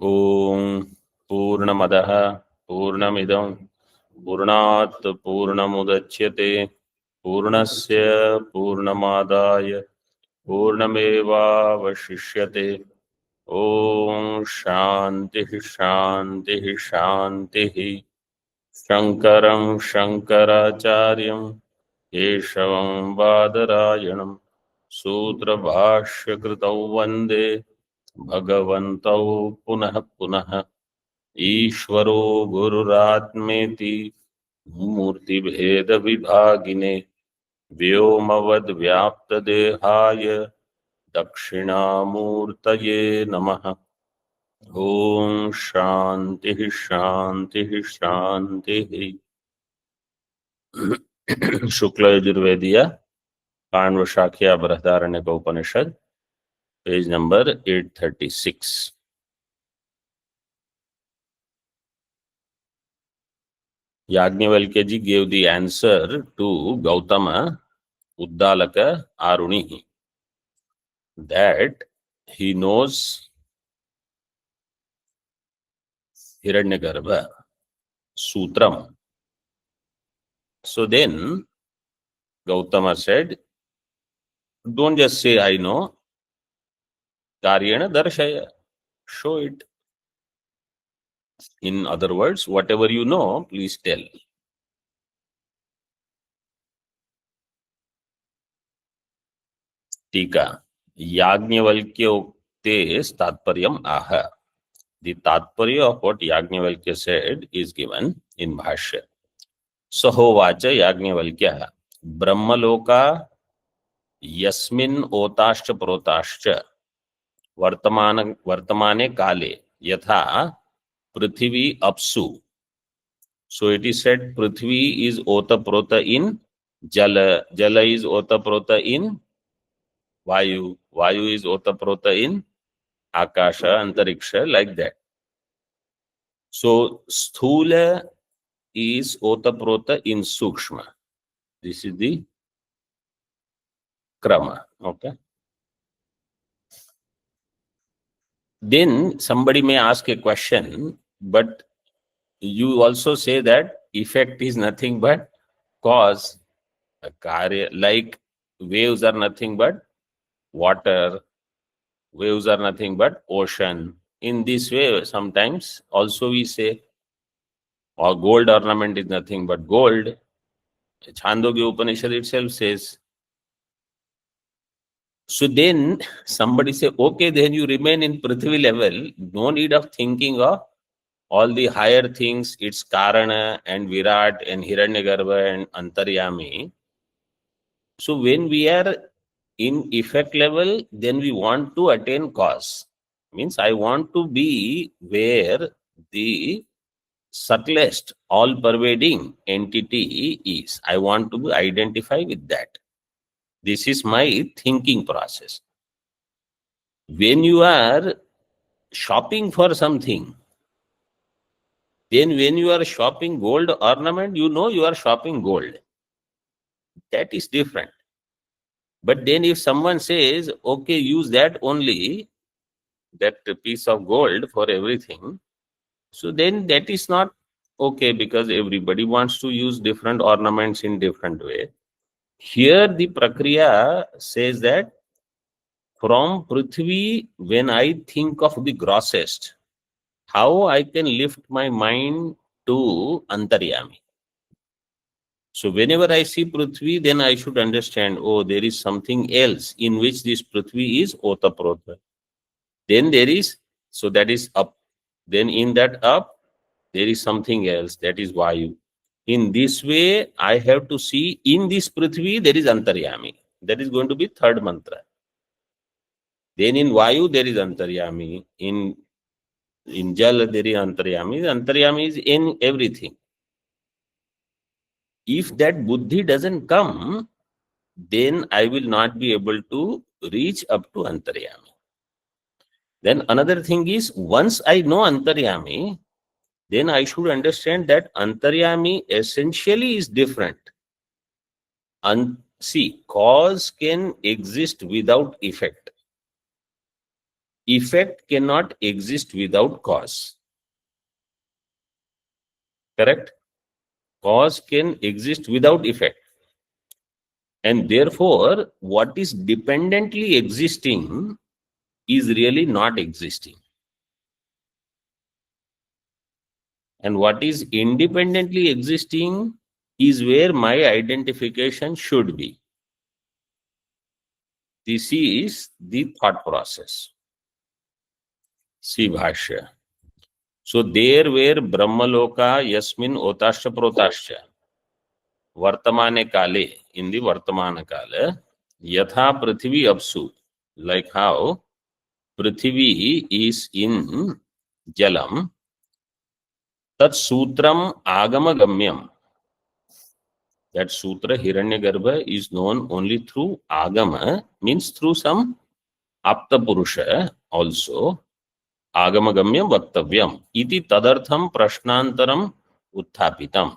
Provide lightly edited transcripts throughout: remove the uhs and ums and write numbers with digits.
Om Purnamadaha Purnamidam Purnat Purnamudachyate Purnasya Purnamadaya Purnameva Vashishyate. Om Shanti Shanti Shanti. Shankaram Shankaracharyam Keshavam Badarayanam Sutra Bhashya Kritau Vande Bhagavantau Punah Punah Ishvaro Gururatmeti Murti Bheda Vibhagine Vyomavad Vyapta Dehaya Dakshinamurtaye Namaha. Om Shanti Shanti Shanti. Shukla Yajurvediya Kanvashakya Bṛhadāraṇyaka Upanishad, page number 836. Yajnavalkya ji gave the answer to Gautama Uddalaka Aruni that he knows Hiranyagarbha Sutram. So then Gautama said, don't just say I know, Karyena Darshaya, show it. In other words, whatever you know, please tell. Tika. Yajnavalkya Tatparyam Aha. The Tatparya of what Yajnavalkya said is given in Bhashya. Sahovacha Yajnavalkya Brahmaloka Yasmin Otascha Protascha Vartamane Kale Yatha Prithvi Apsu. So it is said Prithvi is Otaprota in Jala. Jala is Otaprota in Vayu. Vayu is Otaprota in Akasha, Antariksha, like that. So Sthula is Otaprota in Sukshma. This is the Krama. Okay. Then somebody may ask a question, but you also say that effect is nothing but cause. Like waves are nothing but water, waves are nothing but ocean. In this way, sometimes also we say, or gold ornament is nothing but gold. Chandogya Upanishad itself says. So then somebody say, okay, then you remain in Prithvi level, no need of thinking of all the higher things, it's Karana and Virat and Hiranyagarbha and Antaryami. So when we are in effect level, then we want to attain cause. Means I want to be where the subtlest, all-pervading entity is. I want to identify with that. This is my thinking process. When you are shopping for something, then when you are shopping gold ornament, you know you are shopping gold. That is different. But then if someone says, okay, use that only, that piece of gold for everything, so then that is not okay, because everybody wants to use different ornaments in different way. Here the Prakriya says that from Prithvi, when I think of the grossest, how I can lift my mind to Antaryami. So whenever I see Prithvi, then I should understand, oh, there is something else in which this Prithvi is Otaprota. Then there is, so that is up. Then in that up, there is something else, that is Vayu. In this way, I have to see in this Prithvi, there is Antaryami. That is going to be third mantra. Then in Vayu, there is Antaryami. In Jal, there is Antaryami. Antaryami is in everything. If that buddhi doesn't come, then I will not be able to reach up to Antaryami. Then another thing is, once I know Antaryami, then I should understand that Antaryami essentially is different. See, cause can exist without effect. effect cannot exist without cause. Correct? Cause can exist without effect. And therefore, what is dependently existing is really not existing. And what is independently existing is where my identification should be. This is the thought process. See Bhashya. So there where Brahmaloka Yasmin Otascha Protascha Vartamane Kale, in the Vartamana Kala, Yatha Prithvi Apsu, like how Prithvi is in Jalam, Tat Sutram Agama Gamyam. That Sutra Hiranyagarbha is known only through Agama, means through some Apta Purusha also. Agama Gamyam Vaktavyam. Iti Tadartham Prashnantaram Utthapitam.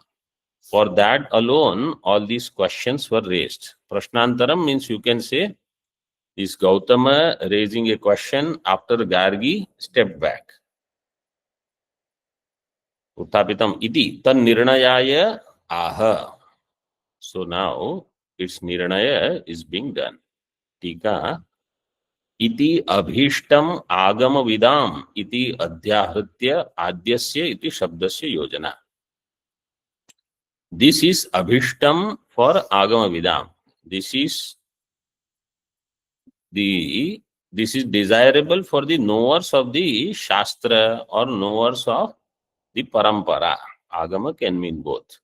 For that alone, all these questions were raised. Prashnantaram means you can say, is Gautama raising a question after Gargi stepped back. Utthapitam iti tan nirnayaya aha. So now its nirnaya is being done. Tika iti abhishtam agama vidam iti adhyahritya adyasya iti shabdasya yojana. This is abhishtam for agama vidam. This is desirable for the knowers of the Shastra or knowers of the Parampara. Agama can mean both.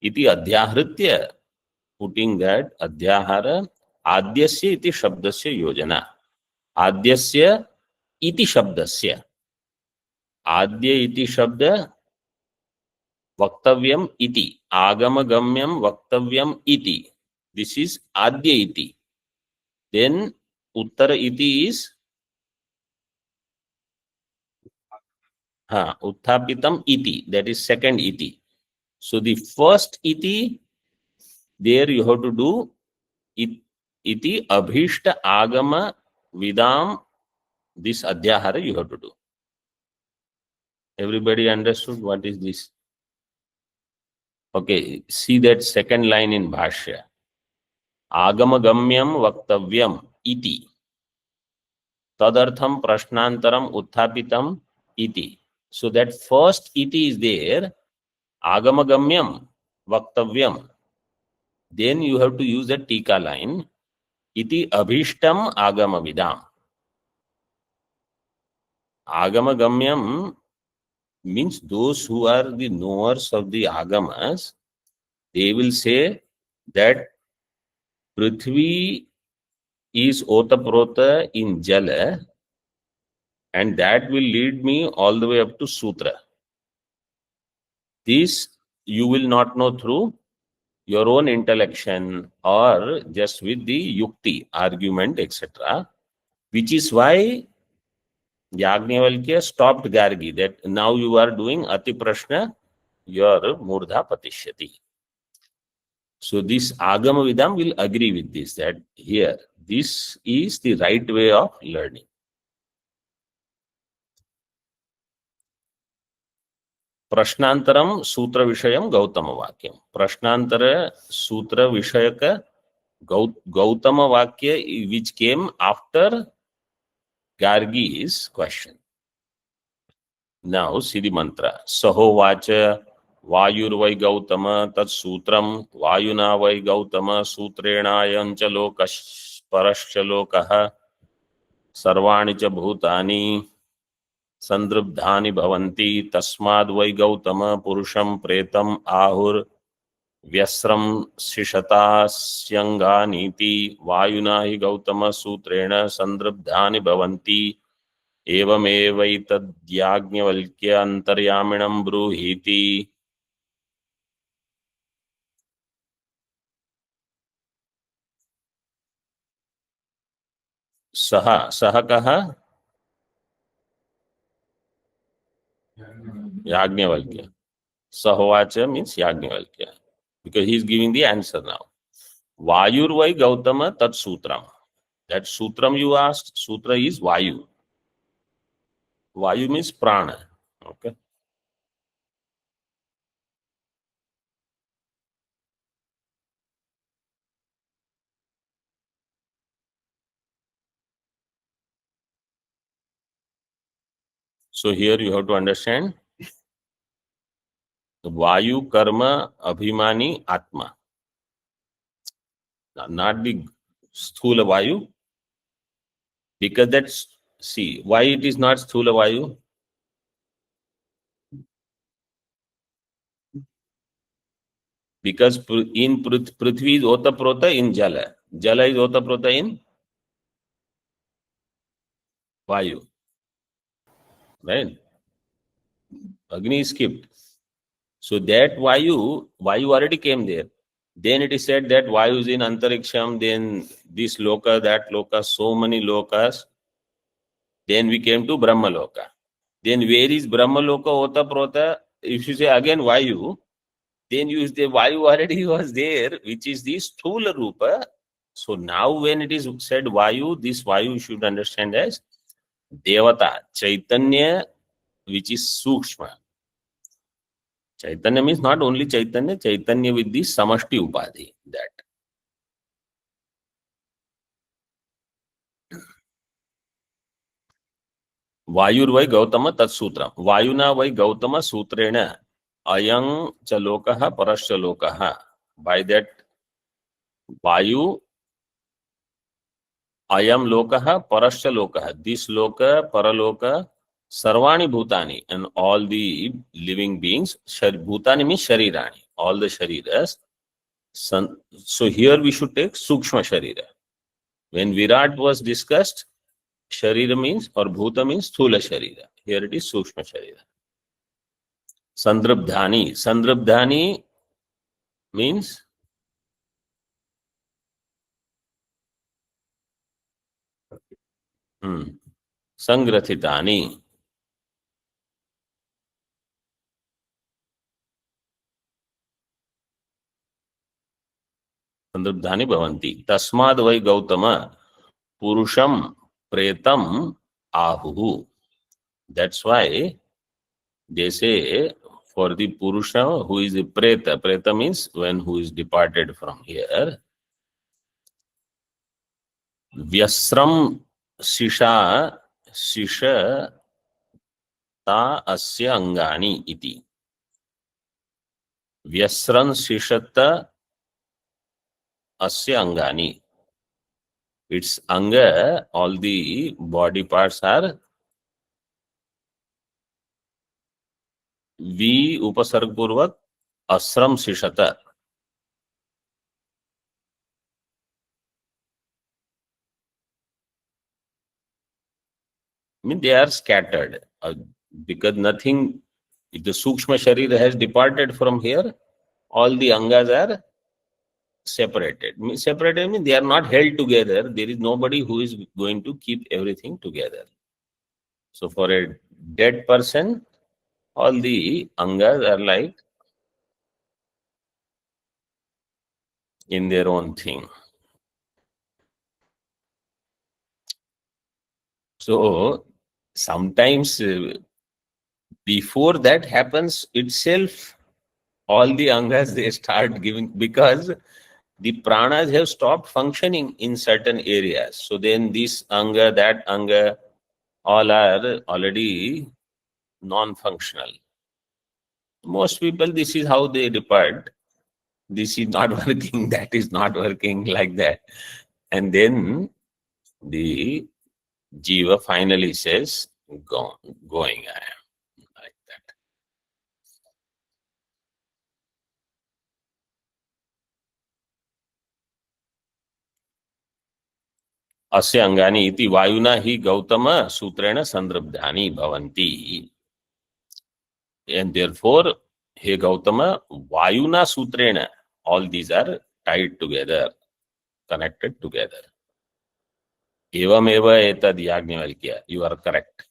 Iti adhyahritya, putting that adhyahara, adyasya iti shabdasya yojana. Adyasya iti shabdasya. Adya iti shabda vaktavyam iti. Agama gamyam vaktavyam iti. This is adya iti. Then uttara iti is utthapitam iti, that is second iti. So the first iti, there you have to do iti abhishta agama vidam, this adhyahara you have to do. Everybody understood what is this? Okay, see that second line in Bhashya. Agama gamyam vaktavyam iti. Tadartham prashnantaram utthapitam iti. So that first iti is there, agama gamyam vaktavyam. Then you have to use the Tika line, iti abhishtam agama vidam. Agama gamyam means those who are the knowers of the agamas, they will say that Prithvi is otaprota in jala, and that will lead me all the way up to Sutra. This you will not know through your own intellection or just with the yukti, argument, etc. Which is why Yajnavalkya stopped Gargi, that now you are doing Ati Prashna, your Murdha Patishyati. So this Agama Vidam will agree with this, that here, this is the right way of learning. Prashnantaram Sutra Vishayam Gautama Vakyam. Prashnantara Sutra Vishayaka Gautama Vakya, which came after Gargi's question. Now see the mantra. Saho Vacha Vayurvai Gautama Tat Sutram Vayuna Vai Gautama Sutrenayancha Lokash Parascha Lokaha Sarvani Cha Bhutani Sandrubdhani Bhavanti Tasmad Vai Gautama Purusham Pretam Ahur Vyasram Sishata Syanga Niti Vayuna Hi Gautama Sutrena Sandrubdhani Bhavanti Evamevaitadhyagnavalkya Antaryaminam Bruhiti. Saha kaha? Yajnavalkya. Sahovacha means Yajnavalkya, because he is giving the answer now. Vayurvai Gautama Tat Sutram. That Sutram you asked, Sutra is Vayu. Vayu means prana. Okay. So here you have to understand Vayu, Karma, Abhimani, Atma. Not the Sthula Vayu, because that's, see, why it is not Sthula Vayu? Because in Prithvi is Otaprota in Jala. Jala is Otaprota in Vayu. Right? Agni is skipped. So that Vayu already came there. Then it is said that Vayu is in Antariksham, then this Loka, that Loka, so many Lokas. Then we came to Brahma Loka. Then where is Brahma Loka, Otaprota? If you say again Vayu, then you say Vayu already was there, which is the Sthula Rupa. So now when it is said Vayu, this Vayu you should understand as Devata, Chaitanya, which is Sukshma. Chaitanya means not only Chaitanya, Chaitanya with the Samashti Upadhi. That. Vayur vai Gautama tat sutra. Vayuna vai Gautama sutrena. Ayang cha lokaha parasya lokaha. By that Vayu, Ayam lokaha parasya lokaha. This loka, paraloka, sarvani bhutani, and all the living beings. Bhutani means sharirani. All the shariras. So here we should take Sukshma Sharira. When Virat was discussed, Sharira means, or Bhuta means Thula Sharira. Here it is Sukshma Sharira. Sandrabdhani. Sandrabdhani means Sangrathitani. Sandrabdhani bhavanti. Tasmad vai Gautama Purusham Pretam Ahuhu. That's why they say for the Purusha who is a Preta. Preta means when who is departed from here. Vyasram Sisha Sisha Ta Asya Angani iti. Vyasran Sishata Asya Angani. Its anga, all the body parts are V upasarg purvak asram sishata. I mean, they are scattered because nothing, if the Sukshma Sharira has departed from here, all the angas are separated. Separated means they are not held together. There is nobody who is going to keep everything together. So for a dead person, all the angas are like in their own thing. So sometimes before that happens itself, all the angas they start giving, because the pranas have stopped functioning in certain areas. So then this anga, that anga, all are already non-functional. Most people, this is how they depart. This is not working, that is not working, like that. And then the jiva finally says, going I am, like that. Asya angani iti vayuna hi Gautama sutrena sandrabdhani bhavanti. And therefore, he Gautama, Vayuna Sutrena, all these are tied together, connected together. Evam eva etad Yajnavalkya, you are correct.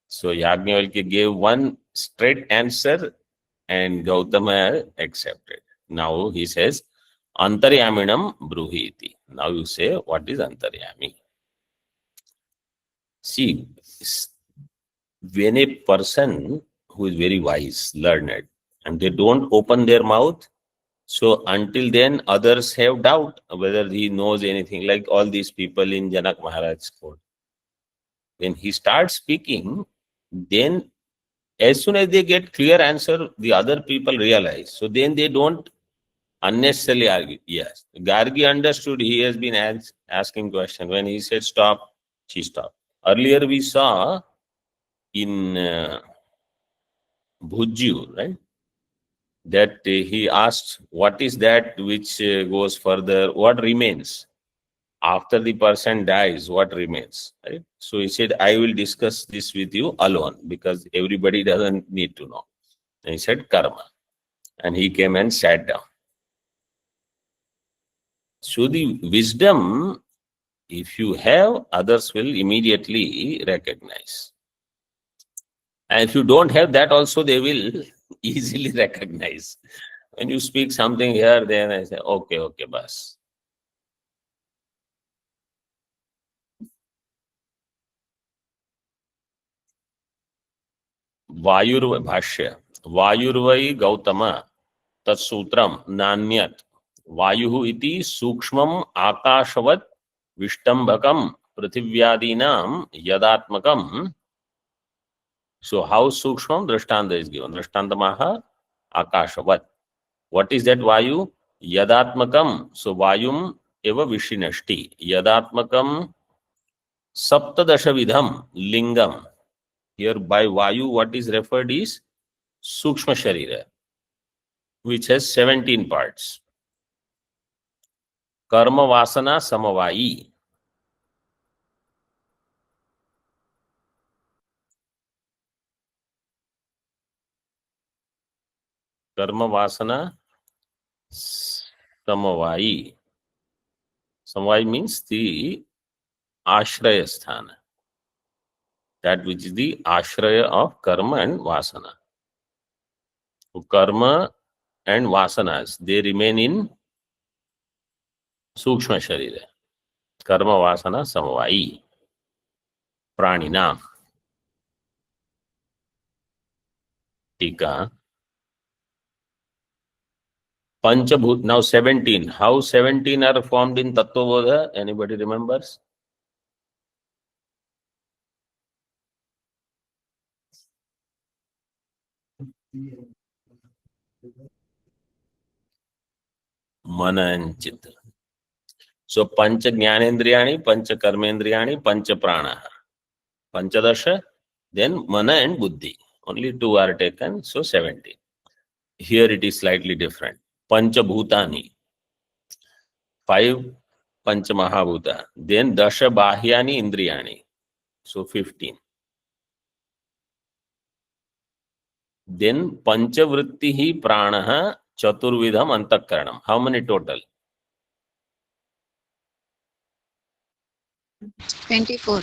So Yajnavalkya gave one straight answer and Gautama accepted. Now he says, Antaryaminam Bruhiti. Now you say, what is Antaryami? See, when a person who is very wise, learned, and they don't open their mouth, so until then others have doubt whether he knows anything, like all these people in Janak Maharaj's court. When he starts speaking, then as soon as they get clear answer, the other people realize. So then they don't unnecessarily argue. Yes, Gargi understood. He has been asking question. When he said stop, she stopped. Earlier we saw in Bhujju, right, that he asked, what is that which goes further? What remains? After the person dies, what remains? Right? So he said, I will discuss this with you alone because everybody doesn't need to know. And he said, karma. And he came and sat down. So the wisdom, if you have, others will immediately recognize. And if you don't have that also, they will easily recognize. When you speak something here, then I say, okay, okay, bas. वायुर्व भाष्य वायुर्वै गौतम तत्सूत्रम नान्यत वायु इति सूक्ष्मम आकाशवत् विष्टंभकम पृथिव्यादीनाम यदात्मकम. So how sukshmam? Drishtanta is given. Drishtantamaha akashavat. What is that vayu? Yadatmakam. So vayum eva vishinashti. Yadatmakam saptadasha vidham lingam. Here by vayu what is referred is sukshma sharira, which has 17 parts. Karma vasana samavayi. Karma vasana samavayi. Samavayi means the ashraya sthana. That which is the ashraya of karma and vasana. So karma and vasanas, they remain in sukshma sharira. Karma vasana samavayi. Pranina. Tika. Panchabhut. Now 17. How 17 are formed in Tattva Bodha? Anybody remembers? Mana and Chitta. So Pancha Jnanendriyani, Pancha Karmendriyani, Pancha Prana. Panchadasha, then Mana and Buddhi. Only two are taken, so 17. Here it is slightly different. Pancha Bhutani. 5 Pancha Mahabhuta. Then Dasha Bahyani Indriyani. So 15. Then Panchavrittihi Pranaha Chaturvidham Antakaranam. How many total? 24.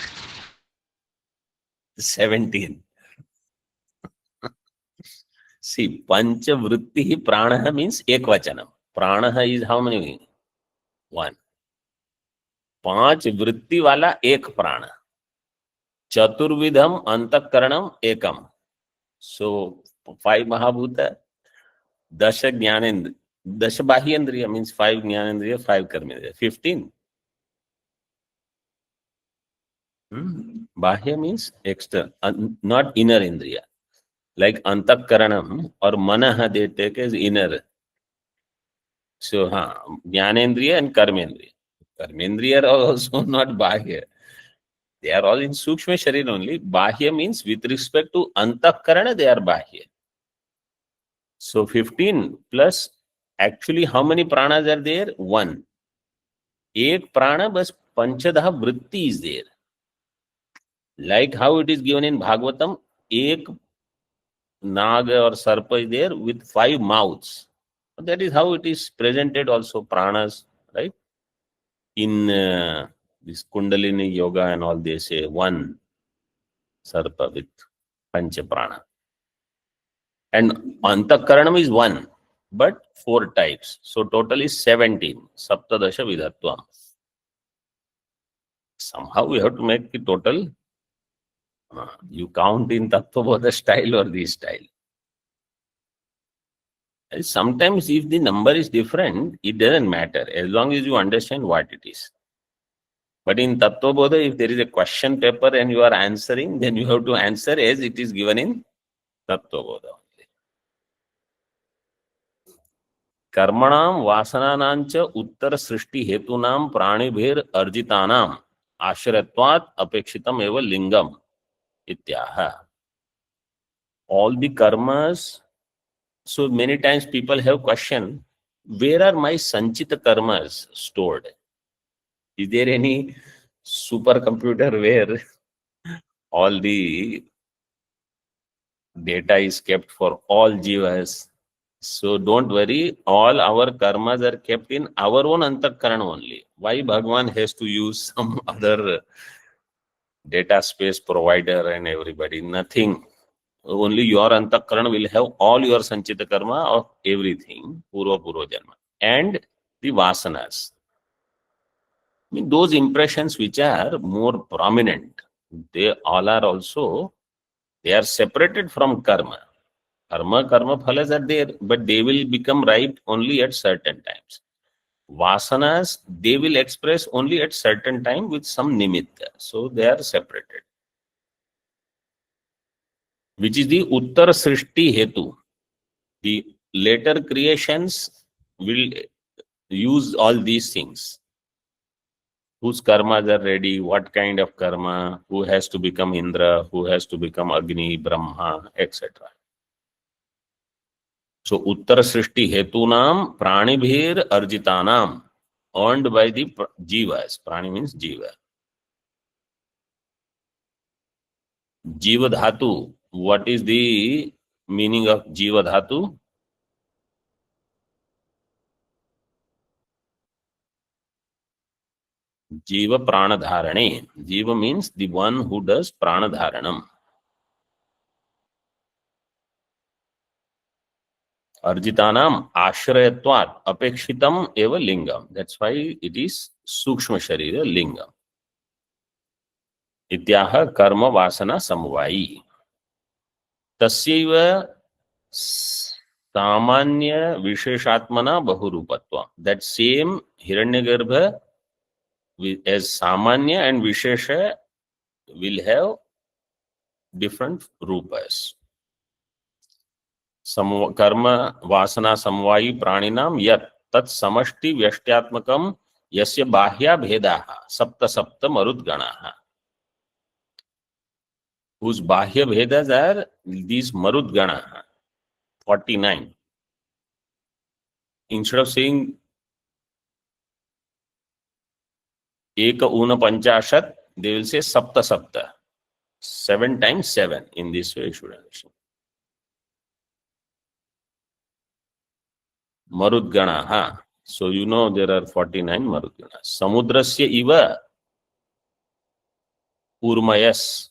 17. See, Panchavrittihi Pranaha means Ekvachanam. Pranaha is how many? 1. 5 वृत्ति वाला एक प्राण. चतुर्विधम अंतःकरणम एकम. So 5 Mahabhuta, Dasha Jnanendriya, Dasha Bahyendriya means 5 Jnanendriya, 5 Karmendriya. 15. Bahya means external, not inner Indriya. Like Antakaranam or Manaha they take as inner. So Jnanendriya and Karmendriya. Karmendriya are also not Bahya. They are all in Sukshma Sharir only. Bahya means with respect to Antakarana, they are Bahya. So 15 plus, actually how many pranas are there? 1. Ek prana bas panchadaha vritti is there. Like how it is given in Bhagavatam, ek naga or sarpa is there with 5 mouths. That is how it is presented also, pranas, right? In this Kundalini yoga and all, they say 1 sarpa with pancha prana. And Antakaranam is 1, but 4 types. So total is 17. Saptadasha Vidhatvam. Somehow we have to make the total You count in Tattvabodha style or this style. Sometimes if the number is different, it doesn't matter as long as you understand what it is. But in Tattvabodha, if there is a question paper and you are answering, then you have to answer as it is given in Tattvabodha. कर्मणाम वासनानांच उत्तर सृष्टि हेतूनाम प्राणिभेर अर्जितानाम आश्रयत्वात् अपेक्षितम एवं लिंगम इत्याह. All the karmas. So many times people have question, where are my sanchita karmas stored? Is there any supercomputer where all the data is kept for all jivas? So don't worry, all our karmas are kept in our own antakarana only. Why Bhagavan has to use some other data space provider and everybody? Nothing. Only your antakarana will have all your sanchita karma of everything, purva janma, and the vasanas. I mean, those impressions which are more prominent, they all are also, they are separated from karma. Karma phalas are there, but they will become ripe only at certain times. Vasanas, they will express only at certain time with some nimitta. So they are separated. Which is the Uttar Srishti Hetu. The later creations will use all these things. Whose karmas are ready, what kind of karma, who has to become Indra, who has to become Agni, Brahma, etc. So Uttara Srishti Hetunam Pranibhir Arjitanam, earned by the Jivas. Prani means Jiva. Jiva Dhatu. What is the meaning of Jiva Dhatu? Jiva Pranadharane. Jiva means the one who does Pranadharanam. Arjitanam Ashrayatvat Apekshitam Eva Lingam. That's why it is Sukshma Sharira Lingam. Ityaha Karma Vasana Samvayi. Tasyaiva Samanya Visheshatmana Bahurupatva. That same Hiranyagarbha as Samanya and Vishesha will have different rupas. Karma Vasana Samvayi Praninam Yat Tat Samashti Vyashtyatmakam Yasya Bahya Bhedaha Sapta Sapta Marudganaha. Whose Bahya Bhedas are these Marudganaha, 49. Instead of saying Eka Una Panchashat, they will say Sapta Sapta. 7 times 7. In this way, you should understand. Marudganaha. So you know there are 49 Marudganas. Samudrasya Iva Urmayas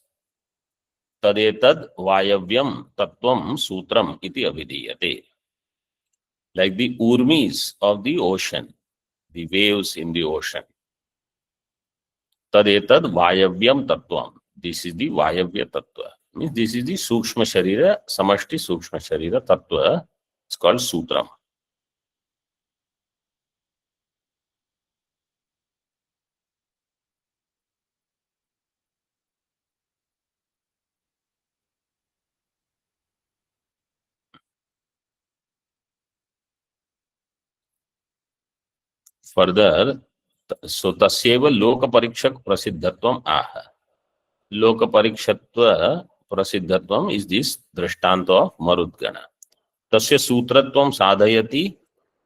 Tadetad Vayavyam Tattvam Sutram Iti Avidiyate. Like the Urmis of the ocean, the waves in the ocean. Tadetad Vayavyam Tattvam. This is the Vayavya Tattva. Means this is the Sukshma Sharira, Samashti Sukshma Sharira Tattva. It's called Sutram. Further, so tasyeva loka parikshak prasiddhatvam aha. Loka parikshatva prasiddhatvam is this drishtanta of Marudgana. Tasya sutratvam sadhayati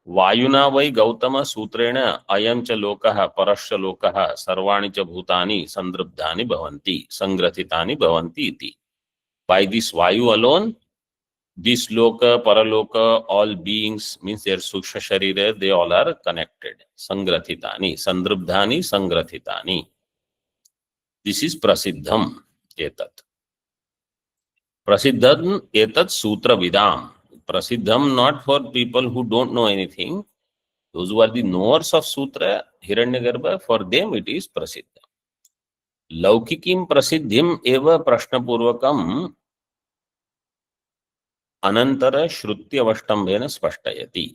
vayuna vai gautama sutrena ayam cha lokah parasya lokah sarvani cha bhutani sandrubdhani bhavanti sangrathitani bhavanti iti. By this vayu alone, this loka, paraloka, all beings, means their suksha sharira, they all are connected. Sangrathitani, sandrubdhani, sangrathitani. This is prasiddham etat. Prasiddham etat sutra vidam. Prasiddham not for people who don't know anything. Those who are the knowers of sutra, Hiranyagarbha, for them it is prasiddham. लौकिकीं प्रसिद्धिम एव प्रश्नपूर्वकम अनंतर श्रुत्यवष्टम्भेन स्पष्टयति.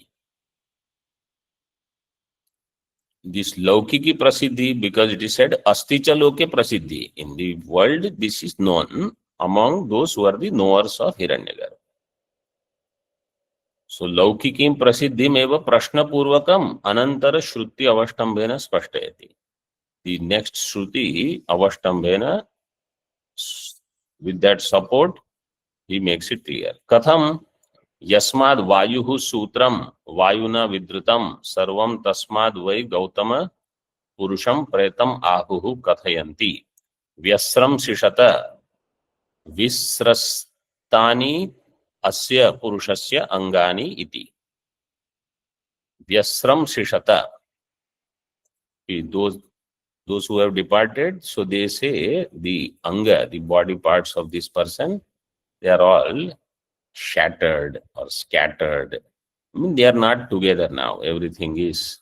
This laukiki prasiddhi, because it is said asti cha loke prasiddhi, in the world this is known among those who are the knowers of Hiranyagarbha. So laukikim prasiddhim eva prashna purvakam anantara shruti avashtambena spashtayati. The next shruti avashtambena, with that support, he makes it clear. Katham yasmad vayuhu sutram vayuna vidrutam sarvam tasmad vai gautama पुरुषम प्रेतम आहुः कथयन्ति व्यस्रम शिषत विस्रस्तानि अस्य पुरुषस्य अंगानि इति. व्यस्रम शिषत, those who have departed, so they say the anga, the body parts of this person, they are all shattered or scattered. I mean, they are not together now. Everything is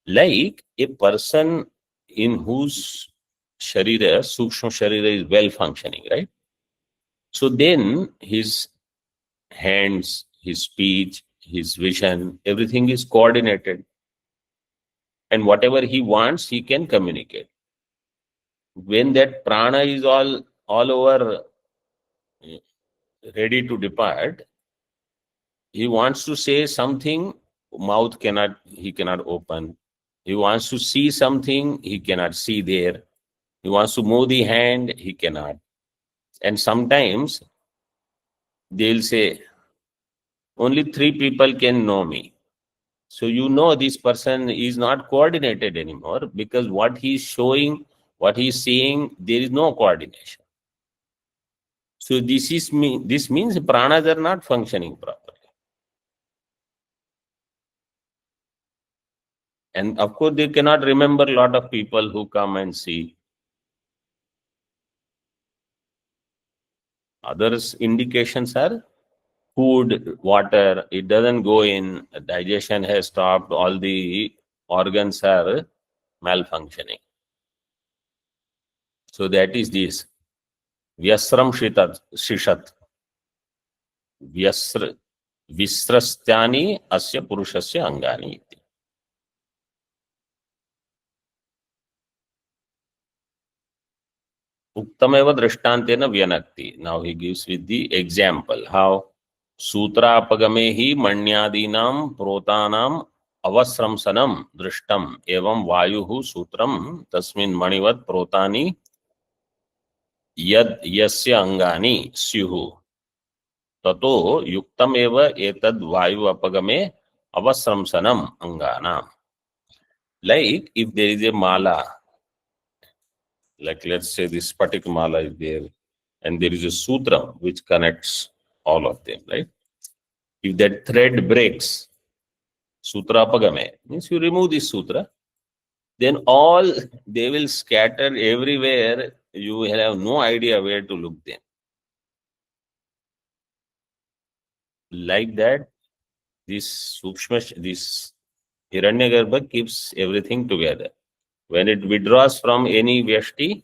like a person in whose sharira, sukshma sharira, is well functioning, right? So then his hands, his speech, his vision, everything is coordinated. And whatever he wants, he can communicate. When that prana is all over ready to depart, he wants to say something, he cannot open. He wants to see something, he cannot see there. He wants to move the hand, he cannot. And sometimes they'll say, only 3 people can know me. So you know this person is not coordinated anymore, because what he's showing, what he's saying, there is no coordination. So this means pranas are not functioning properly. And of course, they cannot remember a lot of people who come and see. Others indications are food, water, it doesn't go in, digestion has stopped, all the organs are malfunctioning. So that is this. Vyasram shishat. Visrasthani asya purushasya angani. Uktameva drishtantena vyanakti. Now he gives with the example. How? Sutrapagamehi manyadinam protanam avasramsanam drishtam evam vayuhu sutram tasmin manivat protani yad yasya angani syuhu tato yuktameva etad vayu apagame avasramsanam anganam. Like if there is a mala, like let's say this particular mala is there, and there is a sutra which connects all of them, right? If that thread breaks, sutra apagame, means you remove this sutra, then all they will scatter everywhere. You will have no idea where to look them. Like that, this Hiranyagarbha keeps everything together. When it withdraws from any vyashti,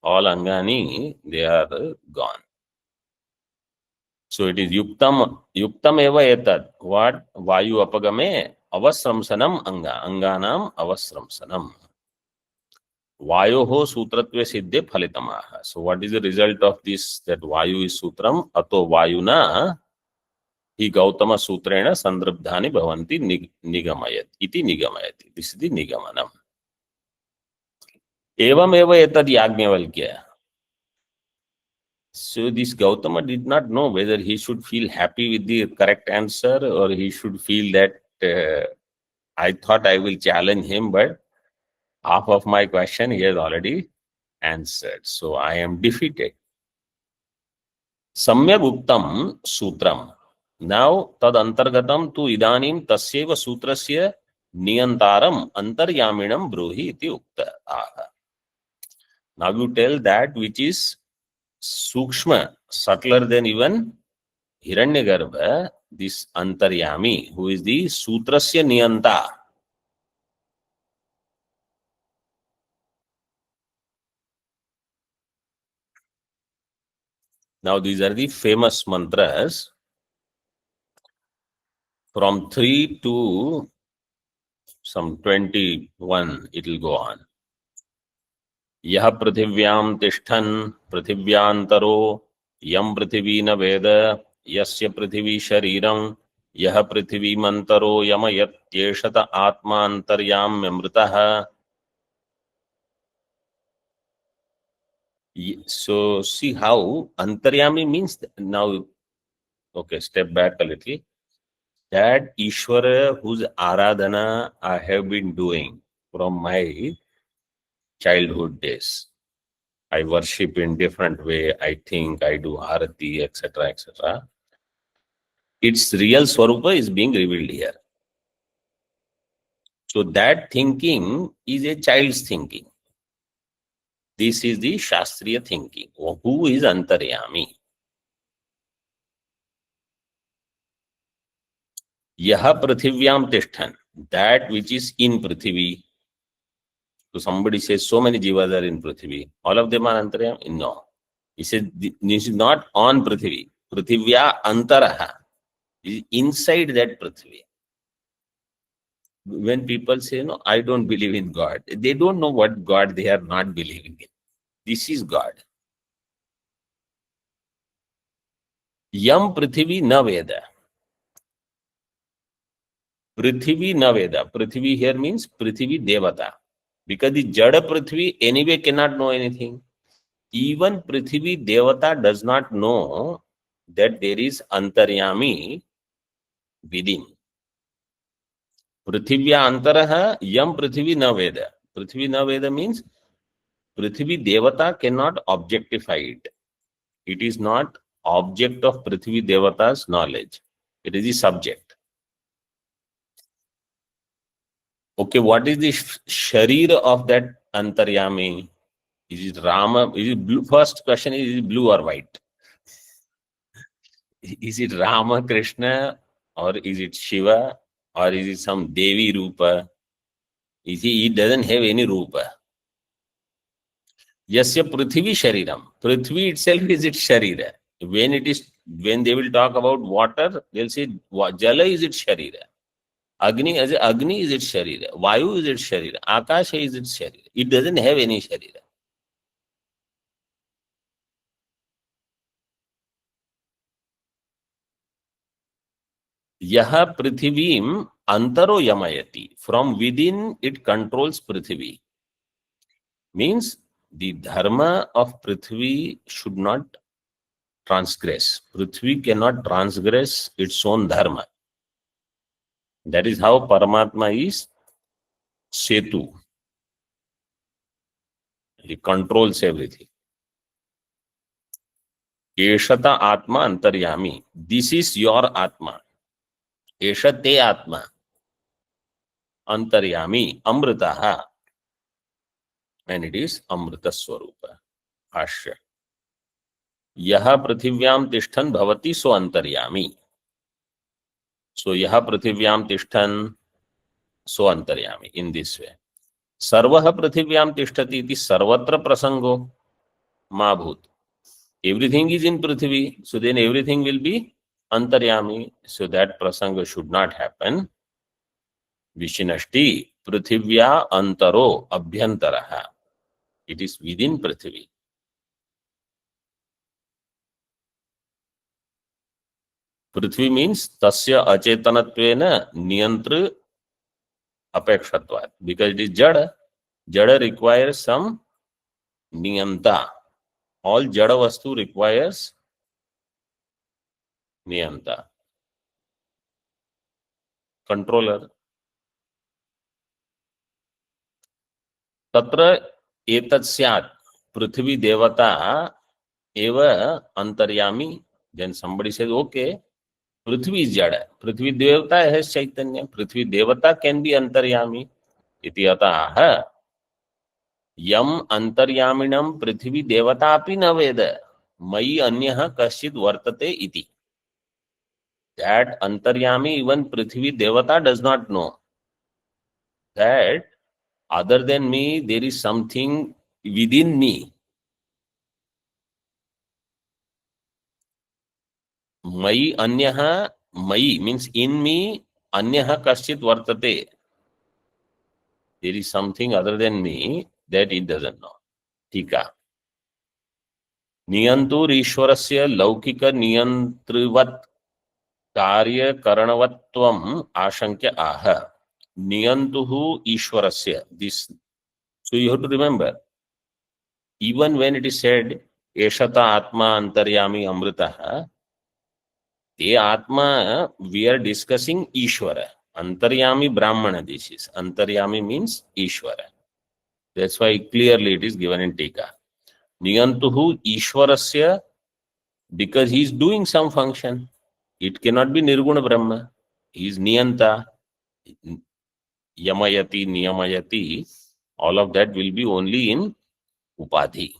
all angani, they are gone. So it is yuktam eva etad. What? Vayu apagame avasramsanam anganam avasramsanam. Vayoho sutratve siddhe phalitamaha. So what is the result of this? That vayu is sutram, ato vayuna hi gautama sutrena sandrabdhani bhavanti nigamayat. Iti nigamayati. This is the nigamanam. Evam eva etad yajnavalkya. So this Gautama did not know whether he should feel happy with the correct answer, or he should feel that I thought I will challenge him, but half of my question he has already answered. So I am defeated. Samyak uktam sutram. Now tad antargatam tu idanim tasyeva sutrasya niyantaram antaryaminam bruhi iti ukta. Now you tell that which is sukshma, subtler than even Hiranyagarbha, this Antaryami, who is the Sutrasya Niyanta. Now these are the famous mantras. From 3 to some 21 it will go on. यह पृथिव्यां तिष्ठन् पृथिव्यान्तरो यं पृथिवी न वेद यस्य पृथिवी शरीरं यह पृथिवीमन्तरो यमयत्येषत आत्मान्तर्याम्यमृतः. So see how Antaryami means now. Okay, step back a little. That Ishvara whose Aradhana I have been doing from my childhood days. I worship in different way. I think I do Arati, etc., etc. Its real Swarupa is being revealed here. So that thinking is a child's thinking. This is the Shastriya thinking. Who is Antaryami? Yaha Prithivyam Tishtan, that which is in Prithvi. So somebody says so many jivas are in Prithvi. All of them are Antaryami? No. He said this is not on Prithvi. Prithivya Antaraha is inside that Prithvi. When people say, no, I don't believe in God, they don't know what God they are not believing in. This is God. Yam Prithvi na Veda. Prithvi na Veda. Prithvi here means Prithvi Devata. Because the Jada Prithvi anyway cannot know anything. Even Prithvi Devata does not know that there is Antaryami within. Prithivya Antaraha Yam Prithvi na Veda. Prithvi na Veda means Prithvi Devata cannot objectify it. It is not object of Prithvi Devata's knowledge. It is the subject. Okay, what is the Sharira of that Antaryami? Is it Rama? Is it blue? First question is it blue or white? Is it Rama, Krishna, or is it Shiva, or is it some Devi Rupa? He doesn't have any Rupa. Yasya Prithvi Shariram. Prithvi itself is its Sharira. When they will talk about water, they'll say Jala is its Sharira. Agni is its Sharira. Vayu is its Sharira. Akasha is its Sharira. It doesn't have any Sharira. Yaha Prithivim Antaro Yamayati. From within it controls Prithvi. Means the dharma of Prithvi should not transgress. Prithvi cannot transgress its own dharma. That is how Paramatma is Setu. He controls everything. Eshata Atma Antaryami. This is your Atma. Eshate Atma. Antaryami. Amritaha. And it is Amrita Swarupa. Hashya. Yaha Prithivyam Tishtan Bhavati So Antaryami. So Yaha Prithivyam Tishtan So Antaryami. In this way. Sarvaha Prithivyam Tishtati iti Sarvatra Prasango Mabhut. Everything is in Prithvi, so then everything will be Antaryami. So that prasanga should not happen. Vishinashti Prithivya Antaro Abhyantaraha. It is within Prithvi. Prithvi means Tasya Achetanatvena Niyantru Apekshatvat. Because it is Jada. Jada requires some Niyanta. All Jada Vastu requires Niyanta. Controller. Tatra etat syat Prithvi Devata eva Antaryami. Then somebody says, okay, Prithvi is Jada. Prithvi Devata has Chaitanya. Prithvi Devata can be Antaryami. Iti ataha yam Antaryaminam Prithvi Devata api na veda. Mai anyaha kaschid vartate iti. That Antaryami, even Prithvi Devata does not know. That other than me, there is something within me. मयि अन्यः, मयि means in me, अन्यः कश्चित् वर्तते. There is something other than me that it doesn't know. Tika. नियन्तुरीश्वरस्य लौकिक नियन्तृवत् कार्य करणवत्वम् आशंक्य आह. नियन्तुः ईश्वरस्य. This, so you have to remember, even when it is said एषता आत्मा अंतर्यामी अमृतः, the atma we are discussing Ishvara. Antaryami Brahmana this is. Antaryami means Ishvara. That's why clearly it is given in Tika. Niyantuhu Ishvarasya, because he is doing some function. It cannot be Nirguna Brahma. He is Niyanta. Yamayati, Niyamayati. All of that will be only in Upadhi.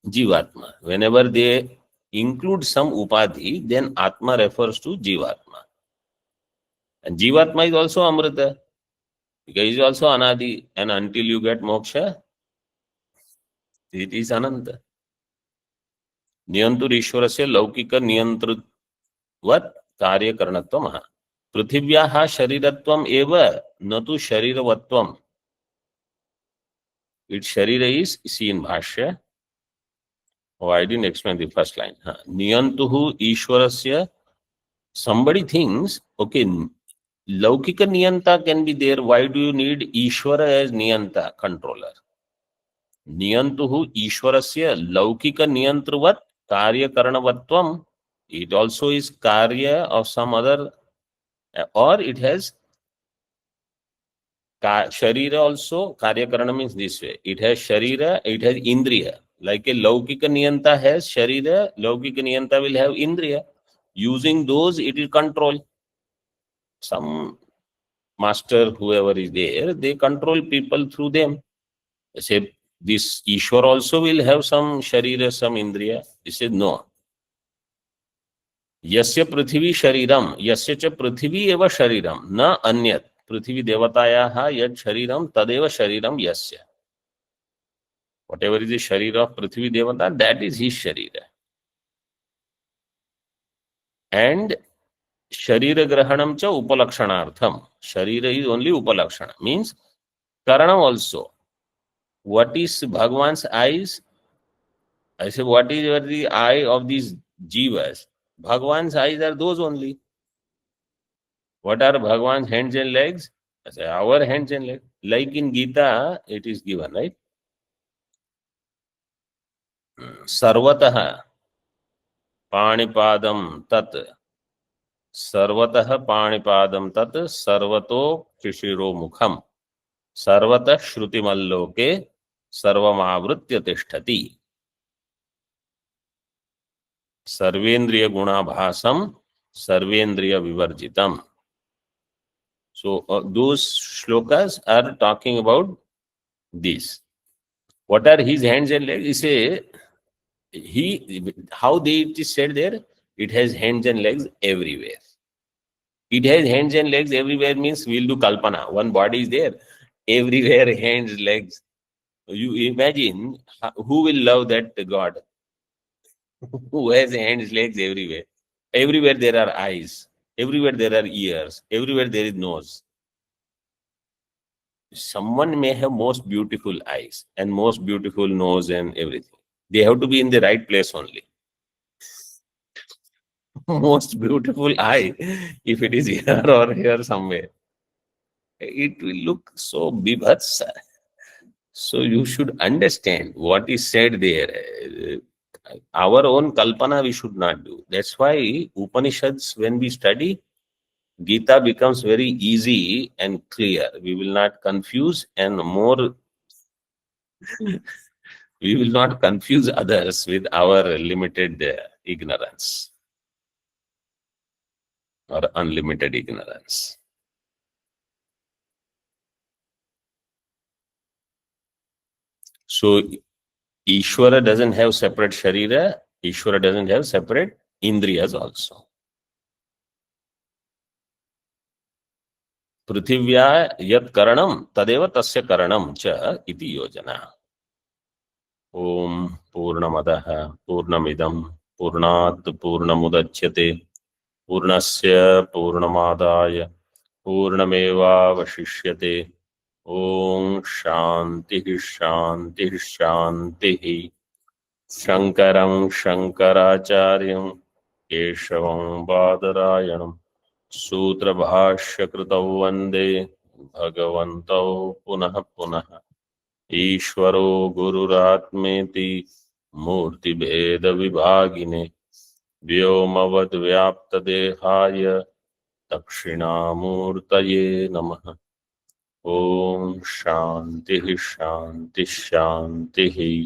Jivatma. Whenever they include some Upadhi, then Atma refers to Jivatma. And Jivatma is also Amrita. Because he is also Anadi. And until you get moksha, it is Ananta. Niyantur Ishwarasya Laukika Niyantruvat Karya Karanatvam. Prithivyaha Shariratvam Eva Natu Shariravatvam. Its Sharira is seen Bhashya. Oh, I didn't explain the first line. Niyantuhu Ishwarasya. Somebody thinks, okay, Laukika Niyanta can be there. Why do you need Ishwara as Niyanta, controller? Niyantuhu Ishwarasya Laukika Niyantruvat Karya Karanavatvam. It also is Karya of some other, or it has Sharira also. Karya Karana means this way. It has Sharira, it has Indriya. Like a Laukika Niyanta has Sharira, Laukika Niyanta will have Indriya. Using those, it will control. Some master, whoever is there, they control people through them. Say, this Ishwar also will have some Sharira, some Indriya. He said, no. Yasya Prithvi Shariram, Yasya cha Prithvi eva Shariram, na Anyat. Prithvi Devatayaha yad Shariram, Tadeva Shariram Yasya. Whatever is the Sharira of Prithvi Devata, that is his Sharira. And Sharira Grahanam cha Upalakshanartham. Sharira is only Upalakshana. Means Karanam also. What is Bhagwan's eyes? I say, what is the eye of these jivas? Bhagwan's eyes are those only. What are Bhagwan's hands and legs? I say, our hands and legs. Like in Gita, it is given, right? Sarvataha Panipadam Tat. Sarvatah Panipadam Tat Sarvato Shishiro Mukham. Sarvata Shrutimalloke Sarvamavritya Tishtati. Sarvendriya Gunabhasam Sarvendriya Vivarjitam. So those shlokas are talking about this. What are his hands and legs? He say, how it is said there? It has hands and legs everywhere. It has hands and legs everywhere means we'll do kalpana. One body is there, everywhere hands, legs. You imagine who will love that God who has hands, legs everywhere. Everywhere there are eyes. Everywhere there are ears. Everywhere there is nose. Someone may have most beautiful eyes and most beautiful nose and everything. They have to be in the right place only. Most beautiful eye, if it is here or here somewhere, it will look so bibhats. So you should understand what is said there. Our own kalpana we should not do. That's why Upanishads, when we study, Gita becomes very easy and clear. We will not confuse and more we will not confuse others with our limited ignorance or unlimited ignorance. So Ishvara doesn't have separate Sharira, Ishvara doesn't have separate Indriyas also. Prithivya yat karanam tadeva tasya karanam cha iti yojana. Om Purnamadaha Purnamidam पूर्णात् पूर्णमुदच्यते पूर्णस्य पूर्णमादाय पूर्णमेवावशिष्यते। ओम शांति शांति शांति। शंकरं शंकराचार्यं केशवं बादरायणं सूत्रभाष्यकृतौ वन्दे भगवन्तौ पुनः पुनः। ईश्वरो गुरुरात्मेति मूर्तिभेदविभागिने व्योमवद्व्याप्तदेहाय दक्षिणामूर्तये नमः। ओम शांति शांति शांति।